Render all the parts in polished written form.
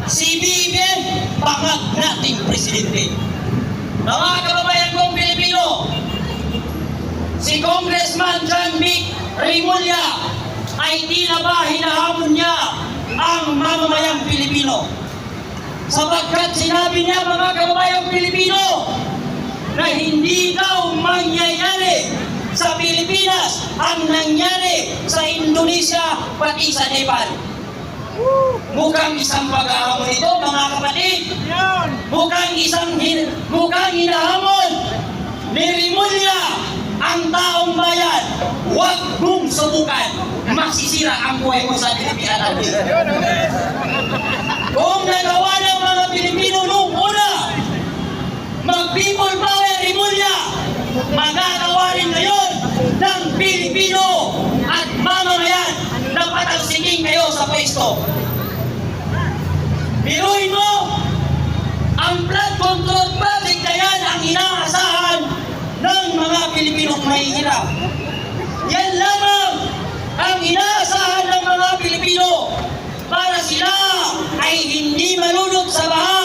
si BBM, pangag nating presidente. Mga kababayan kong Pilipino, si Congressman John Vic Remulla ay tila ba hinahamon niya ang mamamayang Pilipino. Sapagkat sinabi niya, mga kababayang Pilipino, na hindi daw mangyayari sa Pilipinas ang nangyari sa Indonesia pati sa Nepal. Mukhang isang pag-ahamon ito, mga kapatid. Mukhang hinahamon ni Remulla ang taong bayan. Huwag mong subukan, masisira ang buhay mo sa Pilipinas. Kung nagawa ng mga Pilipino noong una, mag-people power Remulla, magagawa rin ngayon ng Pilipino at mamamayan na patalsiking kayo sa pwesto. Biruin mo, ang flood control project na yan ang inaasahan ng mga Pilipinong mahihirap. Yan lamang ang inaasahan ng mga Pilipino para sila ay hindi malunod sa baha.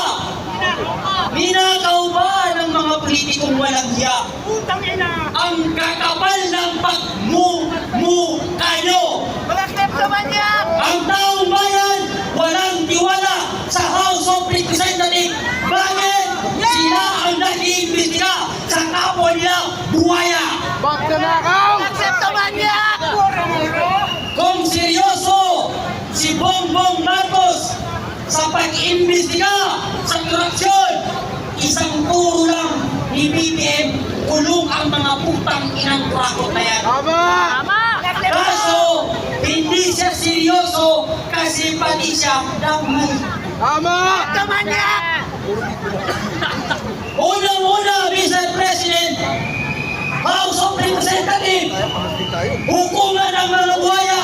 Ninakaw ba ng mga politikong walang hiya? Ang kakapal ng pagmumukha nyo. Ang taong bayan walang tiwala sa House of Representatives. Bakit? Sila ang nag-iimbestiga sa kapwa nilang buhaya. Kung seryoso si Bongbong Marcos sa pag-imbestiga sa korupsyon, isang turo lang ni BBM, kulong ang mga putang inang kurakot na yan. Kaso, hindi siya seryoso kasi pati siya damay. Unang-una, Mr. President, House of Representatives, hukuman ang mga buhaya.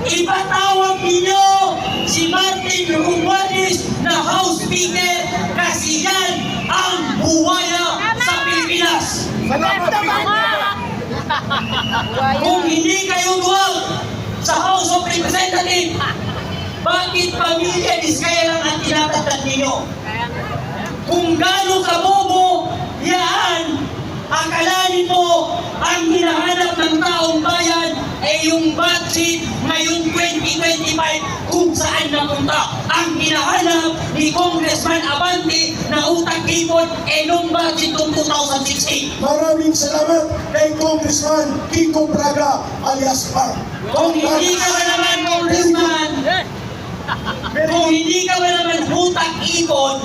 Ipatawag ninyo si Martin Romualdez na House Speaker kasi yan ang buhaya sa Pilipinas. Kung hindi kayo duwag sa House of Representatives, bakit pamilya Diskaya lang ang tinatatag ninyo? Kung gano'ng kabobo, yan, akalanin mo ang hinahanap ng taong bayan ay yung budget ngayong 2025 kung saan napunta. Ang hinahanap ni Congressman Abante na utak-ipon ay nung budget noong 2016. Maraming salamat kay Congressman Kiko Braga alias Park. Kung hindi ka ba naman Congressman, kung hindi ka ba naman utak-ipon,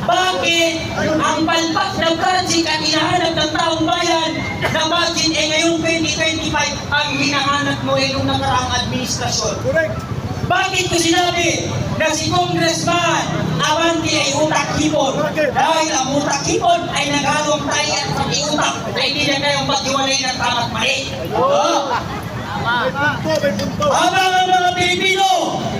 bakit ang palpak ng budget at hinahanap ng taong bayan na budget ay ngayong 2025 ang hinahanap mo ay nung nakaraang administrasyon? Bakit ko sinabi na si Congressman Abante ay utak-hipon? Dahil ang utak-hipon ay naghalong tayo at pag-iutak ay hindi na kayong maghiwalay ng tama't mali. Habang ang mga Pilipino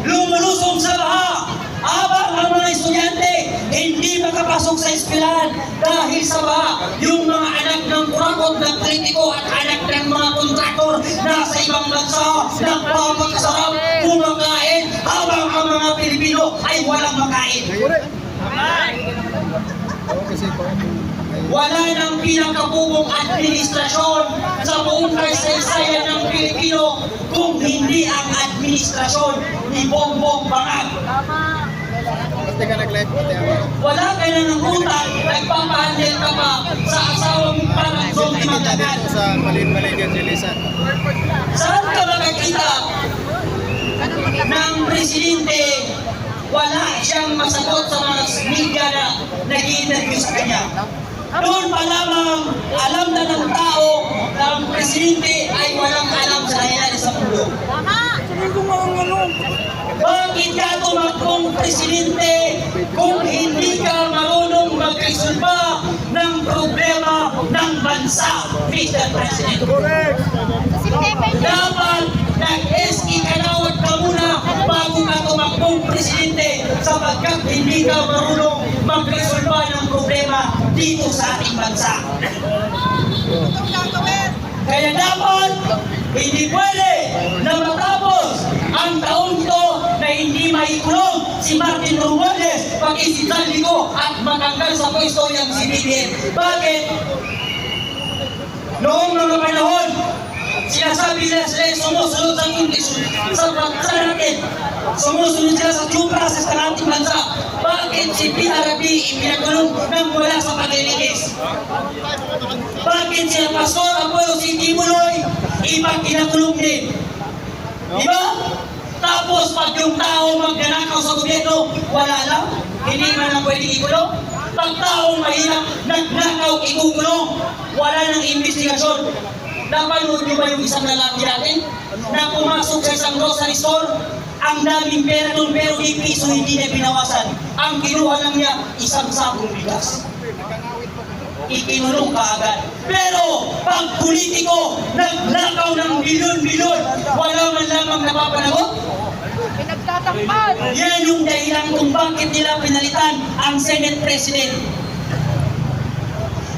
lumulusong sa baha, habang ang mga estudyante hindi makapasok sa eskwelahan dahil sa baha, yung mga anak ng kurakot ng politiko at anak ng mga kontraktor nasa ibang bansa nagpapakasarap kumakain habang ang mga Pilipino ay walang makain. Wala nang pinakabubong administrasyon sa buong kasaysayan ng Pilipino kung hindi ang administrasyon ni Bongbong Bangag. Wala ka na ng utang, nagpapahandel ka pa sa asawang parang zombie magdagan. Saan ka makakita ng presidente wala siyang masagot sa mga media na nag-i-interview sa kanya? Doon pa lamang alam na ng tao na ang presidente ay walang alam sa nangyayari sa mundo. Bakit ka tumakbong presidente kung hindi ka marunong magkasulba ng problema ng bansa, Mr. President? Dapat nag-SK kanawag ka muna bago ka tumakbong presidente sapagkat hindi ka marunong magkasulba ng problema dito sa ating bansa. Kaya dapat hindi pwede na matapos ang taon ito na hindi hindi maikulong si Martin Romualdez, pati si Zaldico at matanggal sa pwesto niyang si BBM. Bakit? Noong mga panahon, sinasabi nila sila ay sumusunod sa bansa natin. Sumusunod sila sa due process ng ating bansa. Bakit si PRP ipinakulong nang wala sa paglilinis? Bakit sila Pastor Apoyo si Tibuloy ibang kinakulong din? Diba? Tapos pag yung tao magnanakaw sa gobyerno, wala lang? Hindi man lang pwedeng ikulong? Pag taong mahirap nagnakaw, ikukulong, wala nang investigasyon. Napanood niyo ba yung isang lalaki natin na pumasok sa isang grocery store? Ang daming pera doon pero di piso hindi niya binawasan. Ang kinuha lang niya, isang sakong bigas. Ikinulong kaagad. Pero pag politiko nagnakaw ng bilyon-bilyon, wala man lamang napapanagot? Pinagtatakpan! Yan yung dahilan kung bakit nila pinalitan ang Senate President.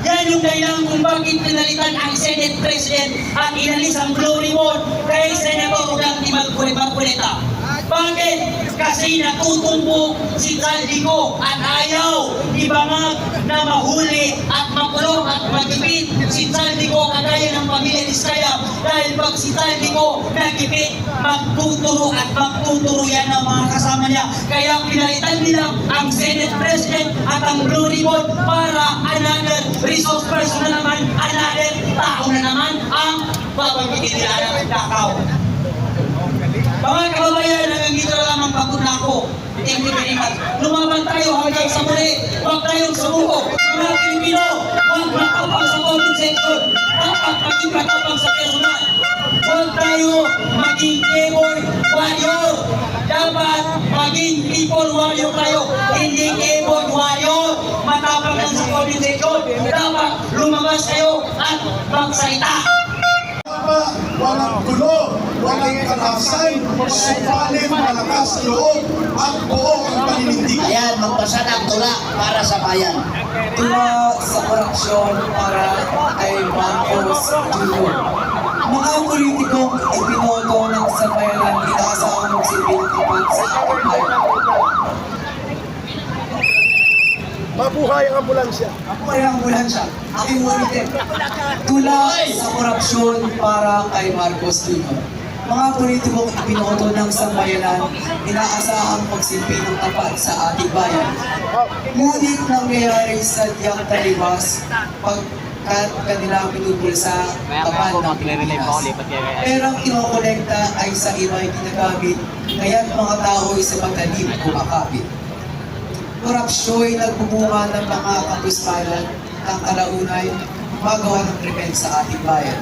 Yan yung dahilan kung bakit pinalitan ang Senate President at inalis ang glory board kay Senator Rodante Marcoleta. Bakit? Kasi natutumbo si Zaldico at ayaw ibangag na mahuli at makulong at magipit si Zaldico kagaya ng pamilya ni Skaya. Dahil pag si Zaldico nagipit, magtuturo at magtuturo yan ng mga kasama niya. Kaya pinalitan nila ang Senate President at ang glory board para another resource person na naman, another tao na naman ang babanggitin nila ng takaw. Mga kababayan, hanggang dito na lamang pagod na ako. Thank you very much. Lumaban tayo hanggang sa muli. Huwag tayong sumuko. Mga Pilipino, huwag matapang sa comment section. Dapat maging matapang sa personal. Huwag tayo maging keyboard warrior. Dapat maging people warrior tayo. Hindi keyboard warrior. Matapang lang sa comment section. Dapat lumabas kayo at magsalita. Walang gulo, walang kalasan, supalit malakas sa loob at buo ang paninindigan. Ayan, magpasa ng tula para sa bayan. Tula sa korupsyon para kay Marcos Jr. Mga politikong ibinoto ng sambayanan inaasahang magsilbing tapat sa ating bayan. Mabuhay ang ambulansya. Ako ay ang ambulansya, aking ulitin. Tula sa korupsyon para kay Marcos Jr. Mga politikong ibinoto ng sambayanan inaasahang magsilbing ng tapat sa ating bayan. Ngunit nangyayari sa diyang talibas pagkat kanilang pinupul sa tapat ng Pilipinas. Perang kinokolekta ay sa iba'y ginagamit, kaya't mga tao ay sa pagtalim kumakapit. Korupsyo'y nagbubunga ng mga katuspalan ng kalaunay magawa ng krimen sa ating bayan.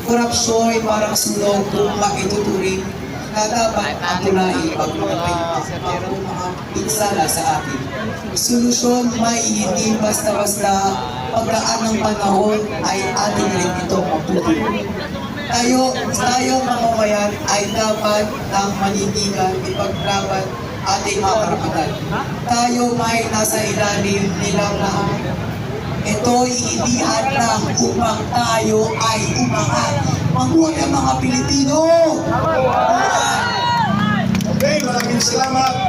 Korupsyo'y parang sunog kung maituturing na dapat atulain pag mga pinsala sa atin. Solusyon may hindi basta-basta pagdaan ng panahon ay ating rin ito matutulong. Tayo mamamayan ay dapat ng manindigan ipaglaban ating mga karapatan. Tayo may nasa ilalim nilang lahat. Ito'y hindi hadlang upang tayo ay umangat. Mabuhay ang mga Pilipino! Okay, maraming salamat.